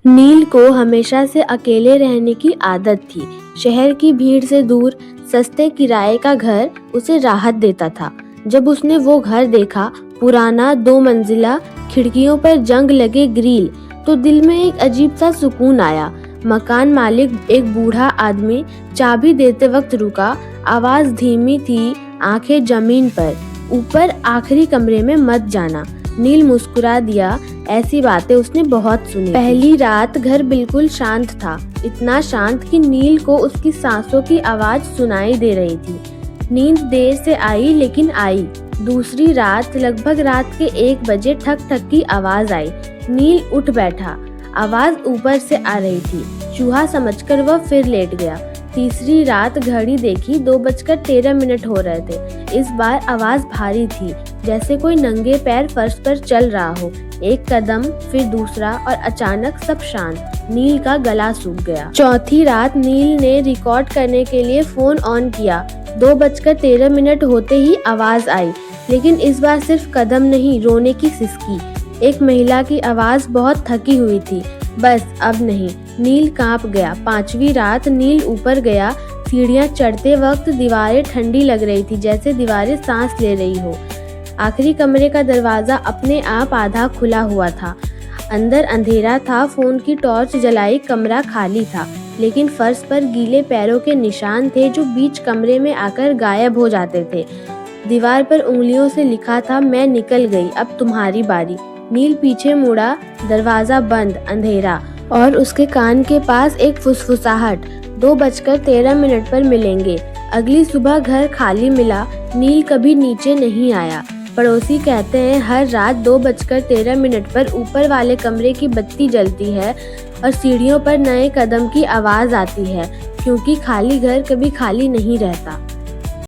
नील को हमेशा से अकेले रहने की आदत थी। शहर की भीड़ से दूर सस्ते किराए का घर उसे राहत देता था। जब उसने वो घर देखा, पुराना 2 मंजिला, खिड़कियों पर जंग लगे ग्रिल, तो दिल में एक अजीब सा सुकून आया। मकान मालिक, एक बूढ़ा आदमी, चाबी देते वक्त रुका। आवाज धीमी थी, आंखें जमीन पर। ऊपर आखिरी कमरे में मत जाना। नील मुस्कुरा दिया। ऐसी बातें उसने बहुत सुनी। पहली रात घर बिल्कुल शांत था, इतना शांत कि नील को उसकी सांसों की आवाज सुनाई दे रही थी। नींद देर से आई, लेकिन आई। दूसरी रात लगभग रात के 1 बजे ठक ठक की आवाज आई। नील उठ बैठा। आवाज ऊपर से आ रही थी। चूहा समझकर वह फिर लेट गया। तीसरी रात घड़ी देखी, 2:13 हो रहे थे। इस बार आवाज भारी थी, जैसे कोई नंगे पैर फर्श पर चल रहा हो। एक कदम, फिर दूसरा, और अचानक सब शांत। नील का गला सूख गया। चौथी रात नील ने रिकॉर्ड करने के लिए फोन ऑन किया। 2:13 होते ही आवाज आई, लेकिन इस बार सिर्फ कदम नहीं, रोने की सिसकी। एक महिला की आवाज बहुत थकी हुई थी। बस अब नहीं। नील कांप गया। 5वीं रात नील ऊपर गया। सीढ़ियां चढ़ते वक्त दीवारें ठंडी लग रही थी, जैसे दीवारें सांस ले रही हो। आखिरी कमरे का दरवाजा अपने आप आधा खुला हुआ था। अंदर अंधेरा था। फोन की टॉर्च जलाई, कमरा खाली था, लेकिन फर्श पर गीले पैरों के निशान थे जो बीच कमरे में आकर गायब हो जाते थे। दीवार पर उंगलियों से लिखा था, मैं निकल गई, अब तुम्हारी बारी। नील पीछे मुड़ा। दरवाजा बंद, अंधेरा, और उसके कान के पास एक फुसफुसाहट, 2:13 पर मिलेंगे। अगली सुबह घर खाली मिला। नील कभी नीचे नहीं आया। पड़ोसी कहते हैं हर रात 2:13 पर ऊपर वाले कमरे की बत्ती जलती है और सीढ़ियों पर नए कदम की आवाज आती है, क्योंकि खाली घर कभी खाली नहीं रहता।